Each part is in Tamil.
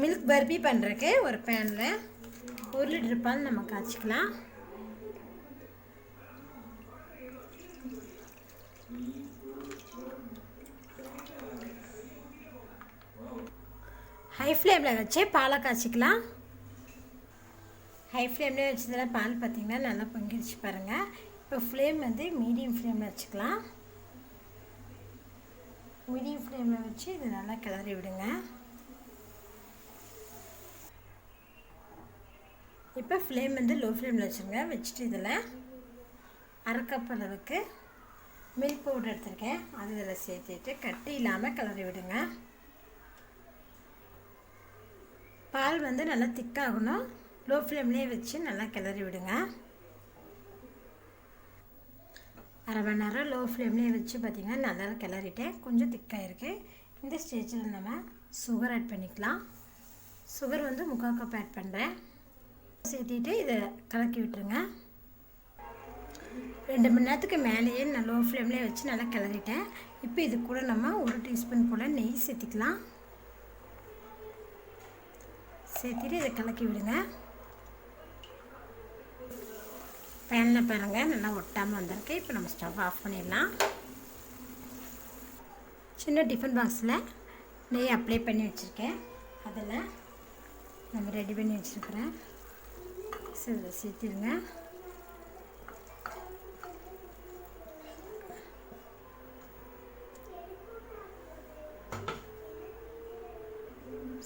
மில்க் பர்பி பண்ணுறதுக்கு ஒரு பேனில் 1 லிட்டர் பால் நம்ம காய்ச்சிக்கலாம். ஹை ஃப்ளேமில் வச்சு பாலை காய்ச்சிக்கலாம். ஹை ஃப்ளேம்லேயே வச்சதில் பால் பார்த்திங்கன்னா நல்லா பொங்கிடுச்சு பாருங்கள். இப்போ ஃப்ளேம் வந்து மீடியம் ஃப்ளேமில் வச்சுக்கலாம். மீடியம் ஃப்ளேமில் வச்சு இது நல்லா கிளறி விடுங்க. இப்போ ஃப்ளேம் வந்து லோ ஃப்ளேமில் வச்சுருங்க. வச்சுட்டு இதில் 1/2 கப் அளவுக்கு மில்க் பவுடர் எடுத்துருக்கேன். அது இதில் சேர்த்துட்டு கட்டி இல்லாமல் கிளறி விடுங்க. பால் வந்து நல்லா திக்காகணும். லோ ஃப்ளேம்லேயே வச்சு நல்லா கிளறி விடுங்க. 1/2 மணி நேரம் லோ ஃப்ளேம்லேயே வச்சு பார்த்திங்கன்னா நல்லா கிளறிட்டேன். கொஞ்சம் திக்காக இருக்குது. இந்த ஸ்டேஜில் நம்ம சுகர் ஆட் பண்ணிக்கலாம். சுகர் வந்து 3/4 கப் ஆட் பண்ணுறேன். சேர்த்திட்டு இதை கலக்கி விட்டுருங்க. 2 மணி நேரத்துக்கு மேலேயே நான் லோ ஃப்ளேம்லேயே வச்சு நல்லா கிளறிட்டேன். இப்போ இது கூட நம்ம 1 டீஸ்பூன் போல் நெய் சேர்த்திக்கலாம். சேர்த்திட்டு இதை கலக்கி விடுங்க. பேனில் பாருங்கள் நல்லா ஒட்டாமல் வந்திருக்கு. இப்போ நம்ம ஸ்டவ் ஆஃப் பண்ணிடலாம். சின்ன டிஃபன் பாக்ஸில் நெய் அப்ளை பண்ணி வச்சுருக்கேன். அதில் நம்ம ரெடி பண்ணி வச்சுருக்கிறேன். இதில் சேர்த்திடுங்க.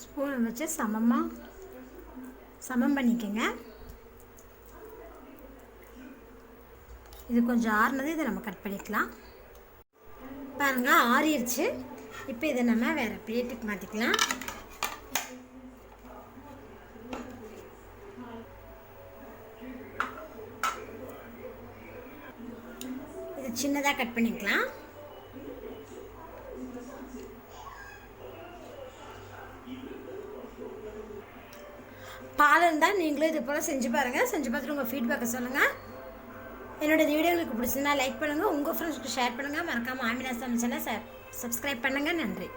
ஸ்பூனை வச்சு சமம் பண்ணிக்கோங்க. இது கொஞ்சம் ஆறுனது இதை நம்ம கட் பண்ணிக்கலாம். பாருங்கள் ஆறிடுச்சு. இப்போ இதை நம்ம வேறு பிளேட்டுக்கு மாற்றிக்கலாம். இது சின்னதாக கட் பண்ணிக்கலாம். பால் இருந்தால் நீங்களும் இது போல் செஞ்சு பாருங்கள். செஞ்சு பார்த்துட்டு உங்கள் ஃபீட்பேக்கை சொல்லுங்கள். என்னோடய வீடியோ உங்களுக்கு பிடிச்சிருந்தா லைக் பண்ணுங்கள். உங்கள் ஃப்ரெண்ட்ஸ்க்கு ஷேர் பண்ணுங்கள். மறக்காமல் ஆமினா சமைச்சலை சப்ஸ்கிரைப் பண்ணுங்கள். நன்றி.